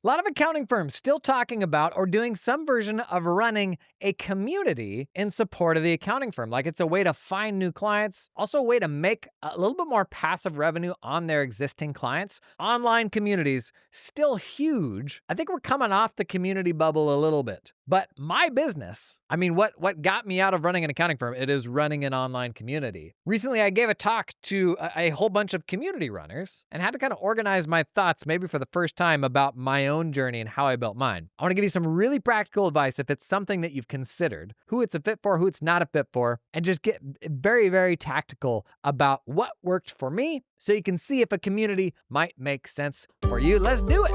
A lot of accounting firms still talking about or doing some version of running a community in support of the accounting firm. Like it's a way to find new clients, also a way to make a little bit more passive revenue on their existing clients. Online communities, still huge. I think we're coming off the community bubble a little bit. But my business, I mean, what got me out of running an accounting firm, it is running an online community. Recently, I gave a talk to a whole bunch of community runners and had to kind of organize my thoughts, maybe for the first time, about my own journey and how I built mine. I want to give you some really practical advice if it's something that you've considered, who it's a fit for, who it's not a fit for, and just get very, very tactical about what worked for me so you can see if a community might make sense for you. Let's do it.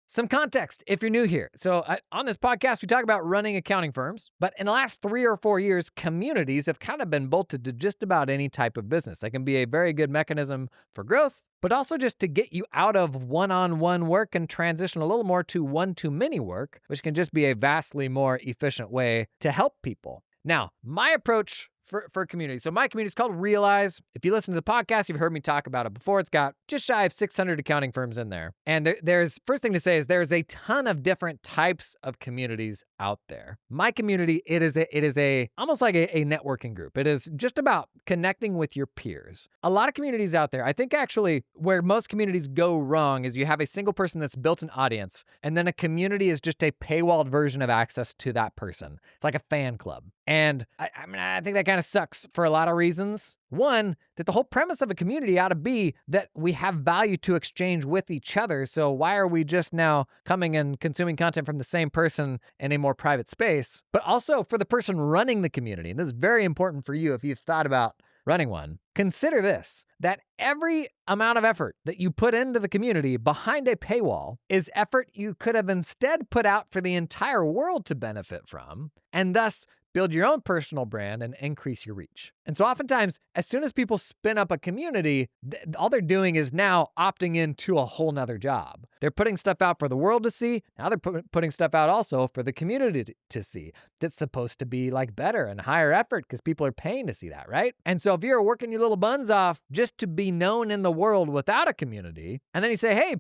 Some context if you're new here. So on this podcast, we talk about running accounting firms, but in the last 3 or 4 years, communities have kind of been bolted to just about any type of business. They can be a very good mechanism for growth, but also just to get you out of one-on-one work and transition a little more to one-to-many work, which can just be a vastly more efficient way to help people. Now, my approach for community. So my community is called Realize. If you listen to the podcast, you've heard me talk about it before. It's got just shy of 600 accounting firms in there. And there's, first thing to say is there's a ton of different types of communities out there. My community, it is almost like a networking group. It is just about connecting with your peers. A lot of communities out there, I think actually where most communities go wrong is you have a single person that's built an audience, and then a community is just a paywalled version of access to that person. It's like a fan club. And I think that kind of sucks for a lot of reasons. One, that the whole premise of a community ought to be that we have value to exchange with each other. So why are we just now coming and consuming content from the same person in a more private space? But also for the person running the community, and this is very important for you if you've thought about running one, consider this, that every amount of effort that you put into the community behind a paywall is effort you could have instead put out for the entire world to benefit from, and thus build your own personal brand and increase your reach. And so oftentimes, as soon as people spin up a community, all they're doing is now opting into a whole nother job. They're putting stuff out for the world to see. Now they're putting stuff out also for the community to see. That's supposed to be like better and higher effort because people are paying to see that, right? And so if you're working your little buns off just to be known in the world without a community, and then you say, hey,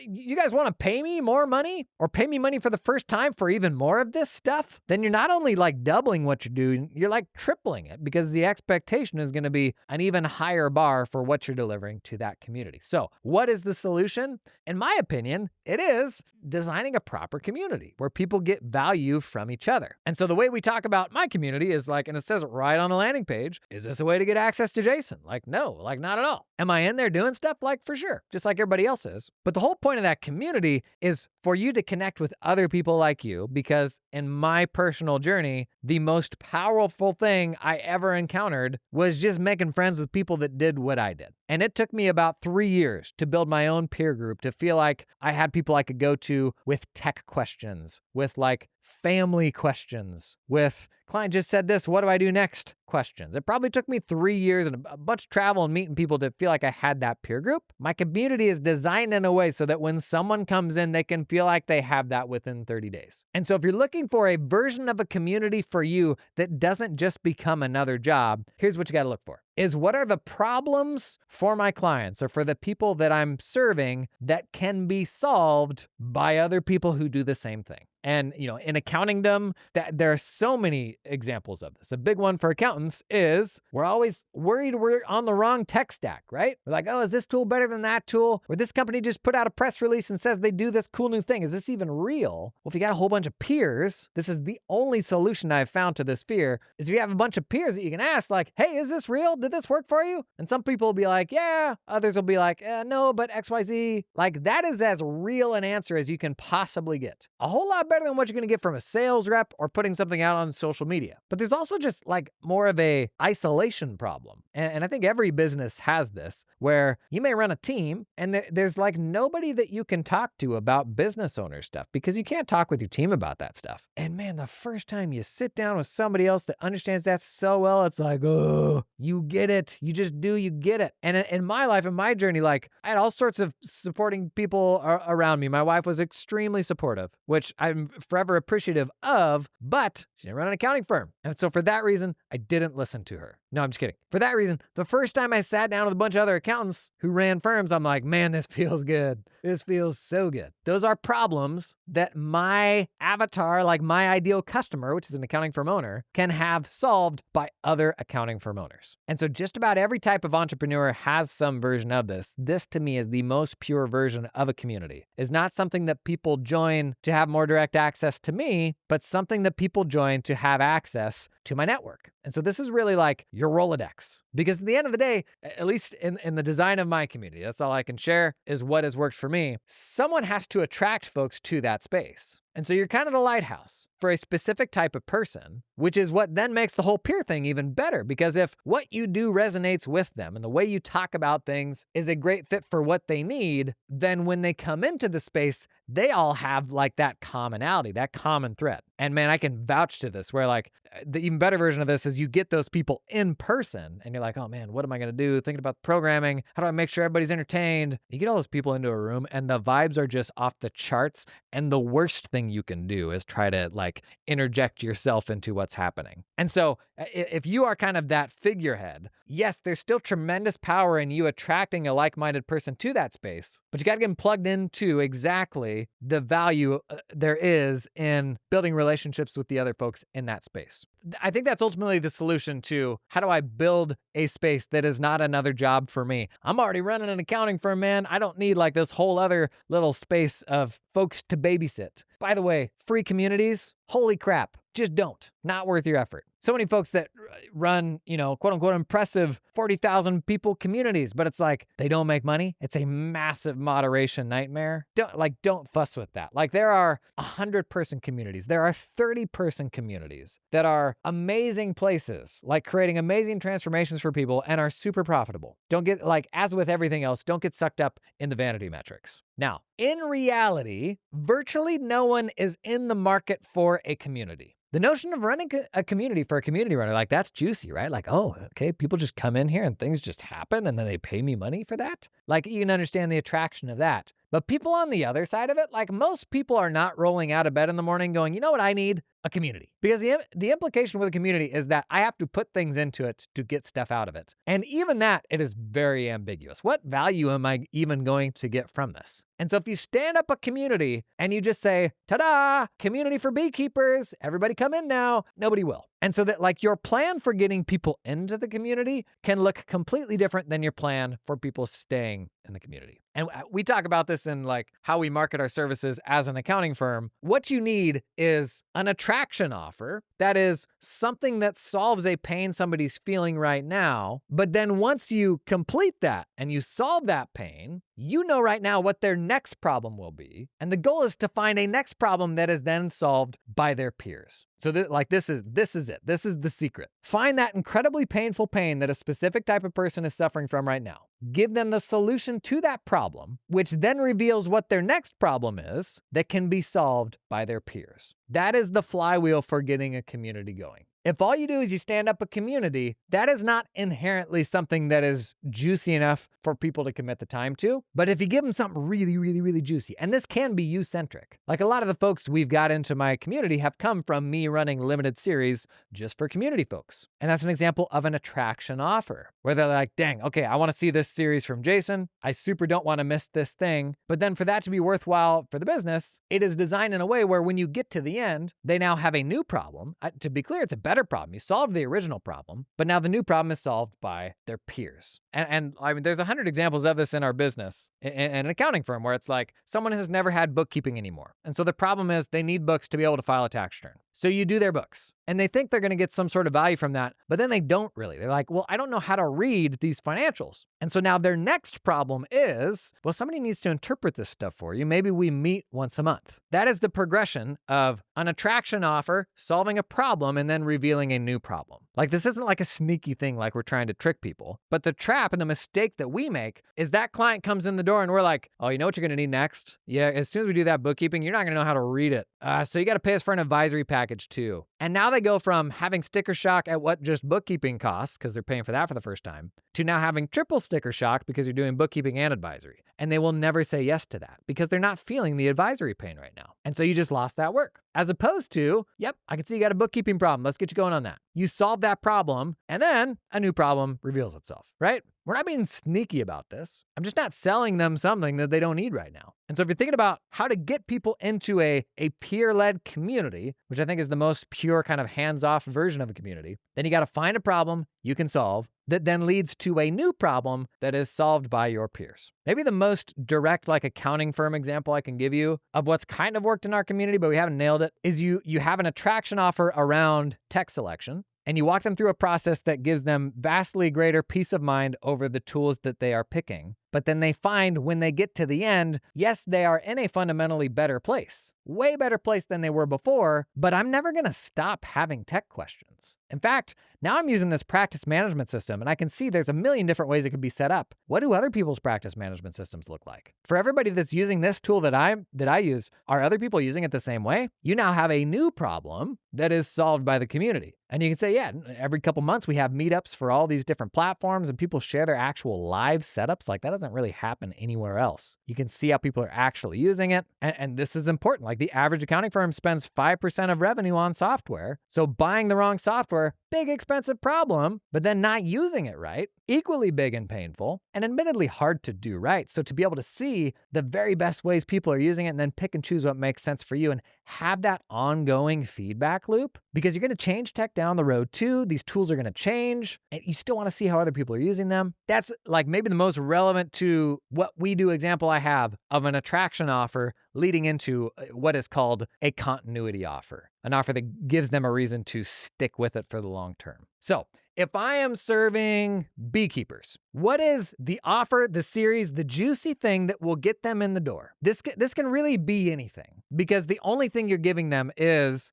you guys want to pay me more money or pay me money for the first time for even more of this stuff, then you're not only like doubling what you're doing, you're like tripling it because the expectation is going to be an even higher bar for what you're delivering to that community. So what is the solution? In my opinion, it is designing a proper community where people get value from each other. And so the way we talk about my community is like, and it says it right on the landing page, is this a way to get access to Jason? Like, no, like not at all. Am I in there doing stuff? Like for sure, just like everybody else is. But the whole point of that community is for you to connect with other people like you, because in my personal journey, the most powerful thing I ever encountered was just making friends with people that did what I did. And it took me about 3 years to build my own peer group, to feel like I had people I could go to with tech questions, with like family questions, with client just said this, what do I do next questions. It probably took me 3 years and a bunch of travel and meeting people to feel like I had that peer group. My community is designed in a way so that when someone comes in, they can feel like they have that within 30 days. And so if you're looking for a version of a community for you that doesn't just become another job, here's what you got to look for. Is what are the problems for my clients or for the people that I'm serving that can be solved by other people who do the same thing? And, in accountingdom, there are so many examples of this. A big one for accountants is we're always worried we're on the wrong tech stack, right? We're like, oh, is this tool better than that tool? Or this company just put out a press release and says they do this cool new thing. Is this even real? Well, if you got a whole bunch of peers, this is the only solution I've found to this fear, is if you have a bunch of peers that you can ask like, hey, is this real? Did this work for you? And some people will be like, yeah. Others will be like, no, but XYZ. Like that is as real an answer as you can possibly get. A whole lot better than what you're going to get from a sales rep or putting something out on social media. But there's also just like more of a isolation problem. And I think every business has this, where you may run a team and there's like nobody that you can talk to about business owner stuff because you can't talk with your team about that stuff. And man, the first time you sit down with somebody else that understands that so well, it's like, oh, you get it. You just do, you get it. And in my life, in my journey, like I had all sorts of supporting people around me. My wife was extremely supportive, which I I'm forever appreciative of, but she didn't run an accounting firm. And so for that reason, I didn't listen to her. No, I'm just kidding. For that reason, the first time I sat down with a bunch of other accountants who ran firms, I'm like, man, this feels good. This feels so good. Those are problems that my avatar, like my ideal customer, which is an accounting firm owner, can have solved by other accounting firm owners. And so just about every type of entrepreneur has some version of this. This to me is the most pure version of a community. It's not something that people join to have more direct access to me, but something that people join to have access to my network. And so this is really like your Rolodex. Because at the end of the day, at least in the design of my community, that's all I can share is what has worked for me. Someone has to attract folks to that space. And so you're kind of the lighthouse for a specific type of person, which is what then makes the whole peer thing even better. Because if what you do resonates with them and the way you talk about things is a great fit for what they need, then when they come into the space, they all have like that commonality, that common thread. And man, I can vouch to this where like the even better version of this is you get those people in person and you're like, oh man, what am I going to do? Thinking about programming. How do I make sure everybody's entertained? You get all those people into a room and the vibes are just off the charts. And the worst thing you can do is try to like interject yourself into what's happening. And so if you are kind of that figurehead, yes, there's still tremendous power in you attracting a like-minded person to that space, but you got to get them plugged into exactly the value there is in building relationships with the other folks in that space. I think that's ultimately the solution to how do I build a space that is not another job for me? I'm already running an accounting firm, man. I don't need like this whole other little space of folks to babysit. By the way, free communities, holy crap, just don't. Not worth your effort. So many folks that run, quote unquote impressive 40,000 people communities, but it's like they don't make money. It's a massive moderation nightmare. Don't fuss with that. Like there are 100-person communities. There are 30-person communities that are amazing places, like creating amazing transformations for people and are super profitable. Don't get as with everything else, don't get sucked up in the vanity metrics. Now, in reality, virtually no one is in the market for a community. The notion of running a community for a community runner, that's juicy, right? Oh, okay, people just come in here and things just happen and then they pay me money for that? You can understand the attraction of that. But people on the other side of it, most people are not rolling out of bed in the morning going, you know what I need? A community. Because the implication with a community is that I have to put things into it to get stuff out of it. And even that, it is very ambiguous. What value am I even going to get from this? And so if you stand up a community and you just say, ta-da, community for beekeepers, everybody come in now, nobody will. And so that your plan for getting people into the community can look completely different than your plan for people staying in the community. And we talk about this in how we market our services as an accounting firm. What you need is an attraction offer that is something that solves a pain somebody's feeling right now. But then once you complete that and you solve that pain, you know right now what their next problem will be. And the goal is to find a next problem that is then solved by their peers. So this is it. This is the secret. Find that incredibly painful pain that a specific type of person is suffering from right now. Give them the solution to that problem, which then reveals what their next problem is that can be solved by their peers. That is the flywheel for getting a community going. If all you do is you stand up a community, that is not inherently something that is juicy enough for people to commit the time to. But if you give them something really, really, really juicy, and this can be you-centric. A lot of the folks we've got into my community have come from me running limited series just for community folks. And that's an example of an attraction offer where they're like, dang, okay, I want to see this series from Jason. I super don't want to miss this thing. But then for that to be worthwhile for the business, it is designed in a way where when you get to the end, they now have a new problem. To be clear, it's a better problem. You solved the original problem, but now the new problem is solved by their peers. And I mean, there's 100 examples of this in our business, in an accounting firm, where it's someone has never had bookkeeping anymore. And so the problem is they need books to be able to file a tax return. So you do their books and they think they're going to get some sort of value from that, but then they don't really. They're like, well, I don't know how to read these financials. And so now their next problem is, well, somebody needs to interpret this stuff for you. Maybe we meet once a month. That is the progression of an attraction offer, solving a problem, and then revealing a new problem. This isn't a sneaky thing we're trying to trick people. But the trap and the mistake that we make is that client comes in the door and we're like, oh, you know what you're going to need next? Yeah, as soon as we do that bookkeeping, you're not going to know how to read it. So you got to pay us for an advisory package. package too. And now they go from having sticker shock at what just bookkeeping costs, because they're paying for that for the first time, to now having triple sticker shock because you're doing bookkeeping and advisory. And they will never say yes to that because they're not feeling the advisory pain right now. And so you just lost that work. As opposed to, yep, I can see you got a bookkeeping problem. Let's get you going on that. You solve that problem, and then a new problem reveals itself, right? We're not being sneaky about this. I'm just not selling them something that they don't need right now. And so if you're thinking about how to get people into a peer-led community, which I think is the most pure kind of hands-off version of a community, then you got to find a problem you can solve that then leads to a new problem that is solved by your peers. Maybe the most direct accounting firm example I can give you of what's kind of worked in our community, but we haven't nailed it, is you have an attraction offer around tech selection, and you walk them through a process that gives them vastly greater peace of mind over the tools that they are picking. But then they find when they get to the end, yes, they are in a fundamentally better place, way better place than they were before, but I'm never going to stop having tech questions. In fact, now I'm using this practice management system, and I can see there's a million different ways it could be set up. What do other people's practice management systems look like? For everybody that's using this tool that I use, are other people using it the same way? You now have a new problem that is solved by the community. And you can say, yeah, every couple months we have meetups for all these different platforms and people share their actual live setups. Like that doesn't really happen anywhere else. You can see how people are actually using it. And this is important. Like the average accounting firm spends 5% of revenue on software. So buying the wrong software, big expensive problem, but then not using it right, equally big and painful, and admittedly hard to do right. So to be able to see the very best ways people are using it and then pick and choose what makes sense for you and have that ongoing feedback loop, because you're going to change tech down the road too. These tools are going to change and you still want to see how other people are using them. That's like maybe the most relevant to what we do example I have of an attraction offer leading into what is called a continuity offer, an offer that gives them a reason to stick with it for the long term. So if I am serving beekeepers, what is the offer, the series, the juicy thing that will get them in the door? This can really be anything, because the only thing you're giving them is,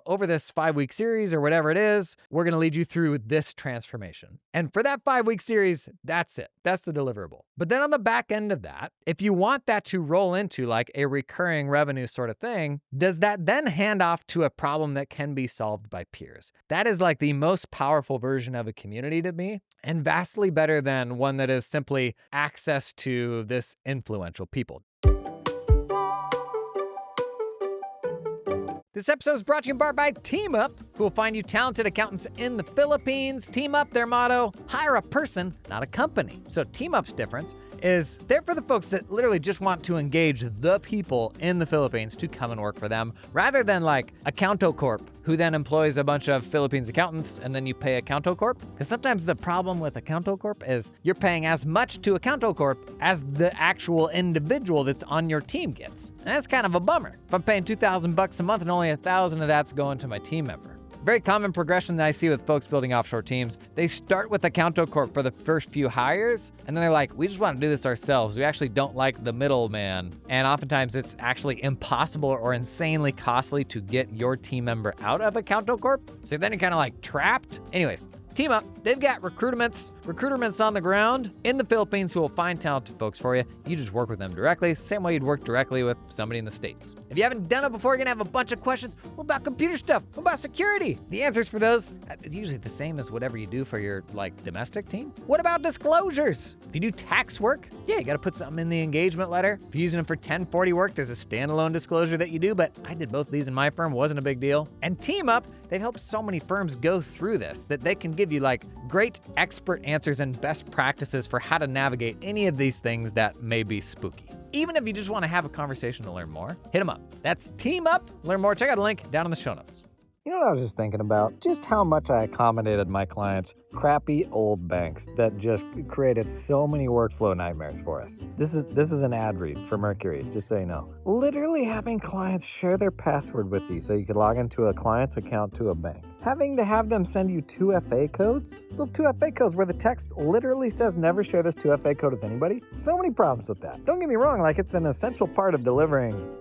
over this 5-week series or whatever it is, we're going to lead you through this transformation. And for that 5-week series, that's it. That's the deliverable. But then on the back end of that, if you want that to roll into like a recurring revenue sort of thing, does that then hand off to a problem that can be solved by peers? That is like the most powerful version of a community to me, and vastly better than one that is simply access to this influential people. This episode is brought to you in part by TeamUp, who will find you talented accountants in the Philippines. TeamUp, their motto, hire a person, not a company. So TeamUp's difference is they're for the folks that literally just want to engage the people in the Philippines to come and work for them, rather than like Accounto Corp, who then employs a bunch of Philippines accountants and then you pay Accounto Corp. Because sometimes the problem with Accounto Corp is you're paying as much to Accounto Corp as the actual individual that's on your team gets. And that's kind of a bummer. If I'm paying $2,000 a month and only $1,000 of that's going to my team member. Very common progression that I see with folks building offshore teams. They start with Accounto Corp for the first few hires, and then they're like, we just want to do this ourselves. We actually don't like the middleman. And oftentimes it's actually impossible or insanely costly to get your team member out of Accounto Corp. So then you're kind of like trapped. Anyways, TeamUp, they've got recruitments on the ground in the Philippines who will find talented folks for you. You just work with them directly, same way you'd work directly with somebody in the States. If you haven't done it before, you're gonna have a bunch of questions. What about computer stuff? What about security? The answers for those are usually the same as whatever you do for your domestic team. What about disclosures? If you do tax work, yeah, you gotta put something in the engagement letter. If you're using them for 1040 work, there's a standalone disclosure that you do, but I did both of these in my firm, wasn't a big deal. And TeamUp, they've helped so many firms go through this that they can give you great expert answers and best practices for how to navigate any of these things that may be spooky. Even if you just want to have a conversation to learn more, hit them up. That's TeamUp. Learn more. Check out a link down in the show notes. You know what I was just thinking about? Just how much I accommodated my clients' crappy old banks that just created so many workflow nightmares for us. This is an ad read for Mercury, just so you know. Literally having clients share their password with you so you could log into a client's account to a bank. Having to have them send you 2FA codes? Little 2FA codes where the text literally says never share this 2FA code with anybody? So many problems with that. Don't get me wrong, it's an essential part of delivering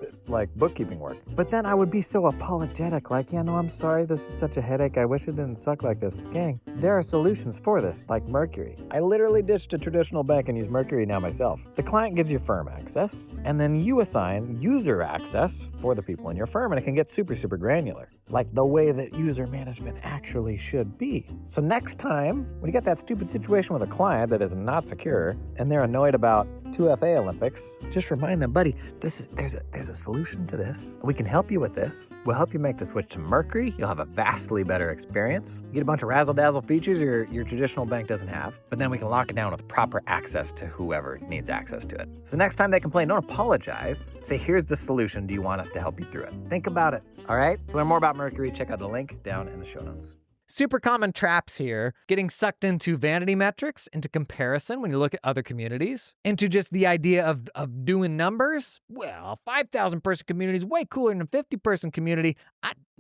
bookkeeping work. But then I would be so apologetic, I'm sorry, this is such a headache. I wish it didn't suck like this. Gang, there are solutions for this, like Mercury. I literally ditched a traditional bank and use Mercury now myself. The client gives you firm access, and then you assign user access for the people in your firm, and it can get super, super granular. like the way that user management actually should be. So next time, when you get that stupid situation with a client that is not secure and they're annoyed about 2FA Olympics, just remind them, buddy, there's a solution to this. We can help you with this. We'll help you make the switch to Mercury. You'll have a vastly better experience. You get a bunch of razzle-dazzle features your traditional bank doesn't have, but then we can lock it down with proper access to whoever needs access to it. So the next time they complain, don't apologize. Say, here's the solution. Do you want us to help you through it? Think about it, all right? To learn more about Mercury, check out the link down in the show notes. Super common traps here, getting sucked into vanity metrics, into comparison when you look at other communities, into just the idea of doing numbers. Well, 5,000 person community is way cooler than a 50-person community.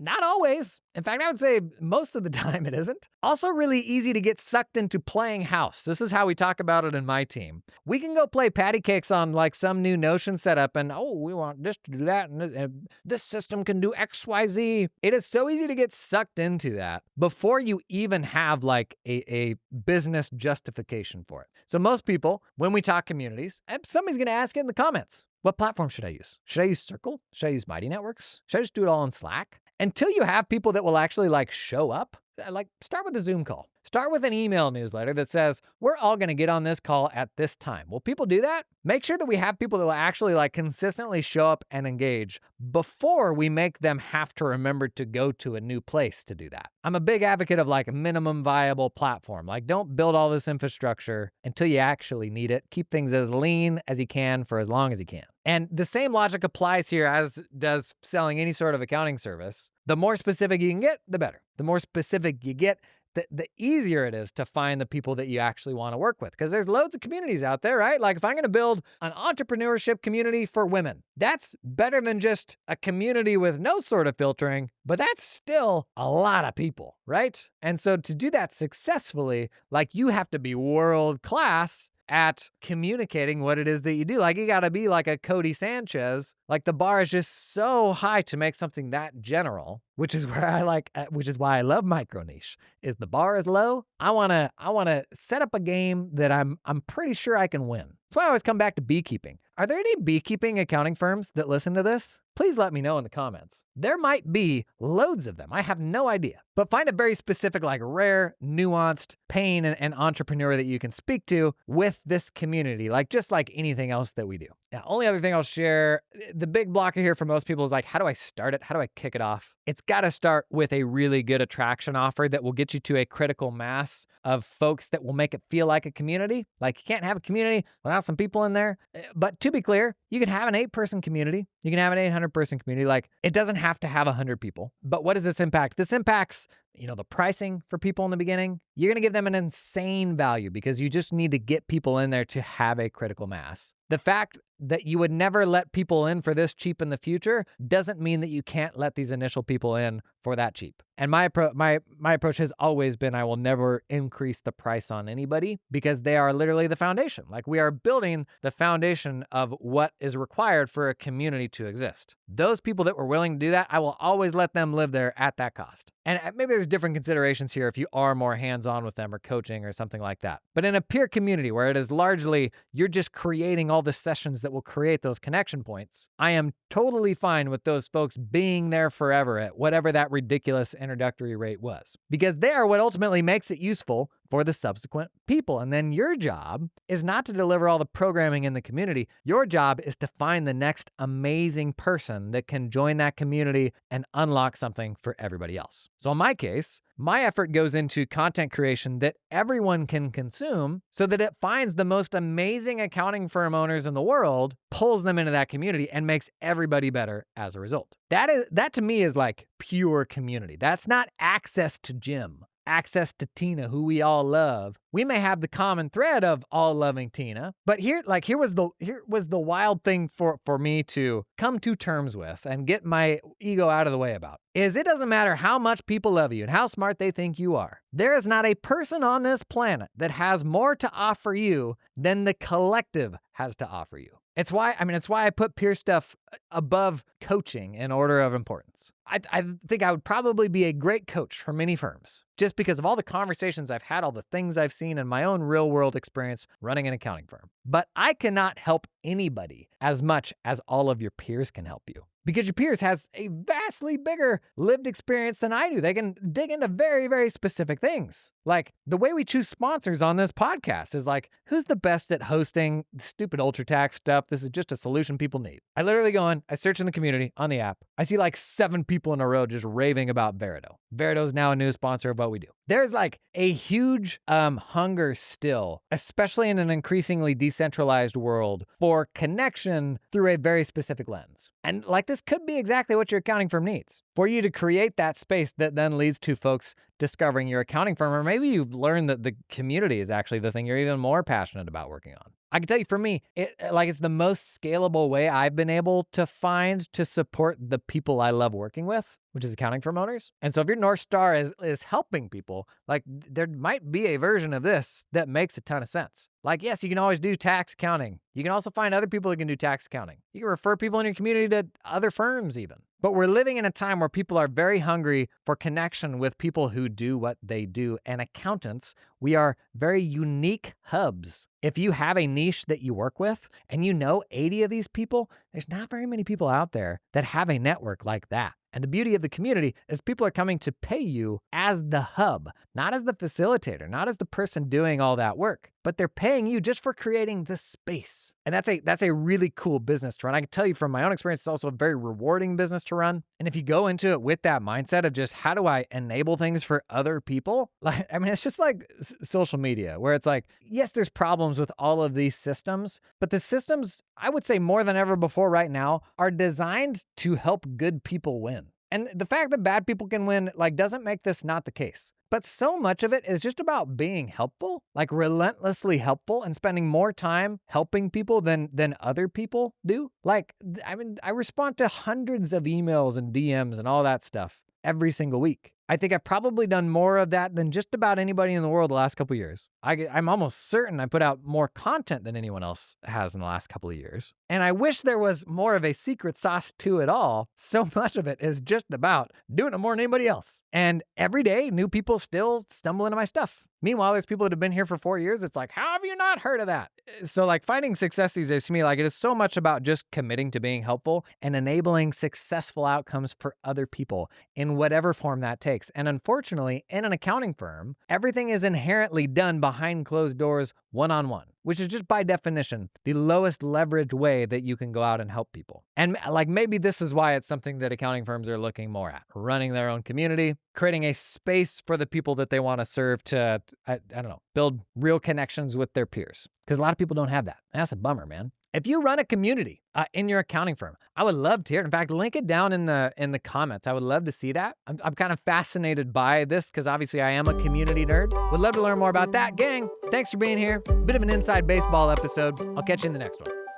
Not always. In fact, I would say most of the time it isn't. Also really easy to get sucked into playing house. This is how we talk about it in my team. We can go play patty cakes on like some new Notion setup and, we want this to do that, and this system can do X, Y, Z. It is so easy to get sucked into that before you even have like a business justification for it. So most people, when we talk communities, somebody's going to ask it in the comments. What platform should I use? Should I use Circle? Should I use Mighty Networks? Should I just do it all in Slack? Until you have people that will actually like show up, like start with a Zoom call. Start with an email newsletter that says, we're all going to get on this call at this time. Will people do that? Make sure that we have people that will actually like consistently show up and engage before we make them have to remember to go to a new place to do that. I'm a big advocate of like a minimum viable platform. Like don't build all this infrastructure until you actually need it. Keep things as lean as you can for as long as you can. And the same logic applies here as does selling any sort of accounting service. The more specific you can get, the better. The more specific you get, the easier it is to find the people that you actually want to work with. Because there's loads of communities out there, right? Like if I'm going to build an entrepreneurship community for women, that's better than just a community with no sort of filtering, but that's still a lot of people, right? And so to do that successfully, like you have to be world class at communicating what it is that you do. Like you got to be like a Cody Sanchez. Like the bar is just so high to make something that general, which is why I love micro niche. Is the bar is low. I want to set up a game that I'm pretty sure I can win. That's why I always come back to beekeeping. Are there any beekeeping accounting firms that listen to this? Please let me know in the comments. There might be loads of them. I have no idea. But find a very specific, like rare, nuanced pain and entrepreneur that you can speak to with this community, like just like anything else that we do. Now, only other thing I'll share, the big blocker here for most people is like, how do I start it? How do I kick it off? It's got to start with a really good attraction offer that will get you to a critical mass of folks that will make it feel like a community. Like you can't have a community without some people in there. But to be clear, you can have an 8-person community. You can have an 800-person community. Like it doesn't have to have 100 people. But what does this impact? This impacts, the pricing for people in the beginning. You're going to give them an insane value because you just need to get people in there to have a critical mass. The fact that you would never let people in for this cheap in the future doesn't mean that you can't let these initial people in for that cheap. And my approach has always been I will never increase the price on anybody because they are literally the foundation. Like we are building the foundation of what is required for a community to exist. Those people that were willing to do that, I will always let them live there at that cost. And maybe there's different considerations here if you are more hands-on with them or coaching or something like that. But in a peer community where it is largely you're just creating all the sessions that will create those connection points, I am totally fine with those folks being there forever at whatever that ridiculous introductory rate was. Because they are what ultimately makes it useful for the subsequent people. And then your job is not to deliver all the programming in the community. Your job is to find the next amazing person that can join that community and unlock something for everybody else. So in my case, my effort goes into content creation that everyone can consume so that it finds the most amazing accounting firm owners in the world, pulls them into that community, and makes everybody better as a result. That to me is like pure community. That's not access to Jim. Access to Tina, who we all love. We may have the common thread of all loving Tina, but here was the wild thing for me to come to terms with and get my ego out of the way about. Is it doesn't matter how much people love you and how smart they think you are. There is not a person on this planet that has more to offer you than the collective has to offer you. It's why I put peer stuff above coaching in order of importance. I think I would probably be a great coach for many firms just because of all the conversations I've had, all the things I've seen in my own real world experience running an accounting firm. But I cannot help anybody as much as all of your peers can help you. Because your peers has a vastly bigger lived experience than I do. They can dig into very, very specific things. Like the way we choose sponsors on this podcast is like, who's the best at hosting stupid ultra tax stuff? This is just a solution people need. I literally go in, I search in the community on the app. I see like 7 people in a row just raving about Verido. Verido is now a new sponsor of what we do. There's like a huge hunger still, especially in an increasingly decentralized world, for connection through a very specific lens. And like this could be exactly what your accounting firm needs. For you to create that space that then leads to folks discovering your accounting firm, or maybe you've learned that the community is actually the thing you're even more passionate about working on. I can tell you for me, it's the most scalable way I've been able to find to support the people I love working with, which is accounting firm owners. And so if your North Star is helping people, like there might be a version of this that makes a ton of sense. Like, yes, you can always do tax accounting. You can also find other people who can do tax accounting. You can refer people in your community to other firms even. But we're living in a time where people are very hungry for connection with people who do what they do. And accountants, we are very unique hubs. If you have a niche that you work with and you know 80 of these people, there's not very many people out there that have a network like that. And the beauty of the community is people are coming to pay you as the hub, not as the facilitator, not as the person doing all that work, but they're paying you just for creating the space. And that's a really cool business to run. I can tell you from my own experience, it's also a very rewarding business to run. And if you go into it with that mindset of just how do I enable things for other people? Like, I mean, it's just like social media where it's like, yes, there's problems with all of these systems, but the systems, I would say more than ever before right now, are designed to help good people win. And the fact that bad people can win, like, doesn't make this not the case. But so much of it is just about being helpful, like relentlessly helpful and spending more time helping people than other people do. Like, I mean, I respond to hundreds of emails and DMs and all that stuff every single week. I think I've probably done more of that than just about anybody in the world the last couple of years. I'm almost certain I put out more content than anyone else has in the last couple of years. And I wish there was more of a secret sauce to it all. So much of it is just about doing it more than anybody else. And every day, new people still stumble into my stuff. Meanwhile, there's people that have been here for 4 years. It's like, how have you not heard of that? So like finding success these days to me, like it is so much about just committing to being helpful and enabling successful outcomes for other people in whatever form that takes. And unfortunately, in an accounting firm, everything is inherently done behind closed doors, one-on-one, which is just by definition, the lowest leverage way that you can go out and help people. And like maybe this is why it's something that accounting firms are looking more at, running their own community, creating a space for the people that they want to serve to, I don't know, build real connections with their peers. Because a lot of people don't have that. And that's a bummer, man. If you run a community in your accounting firm, I would love to hear it. In fact, link it down in the comments. I would love to see that. I'm kind of fascinated by this because obviously I am a community nerd. Would love to learn more about that. Gang, thanks for being here. Bit of an inside baseball episode. I'll catch you in the next one.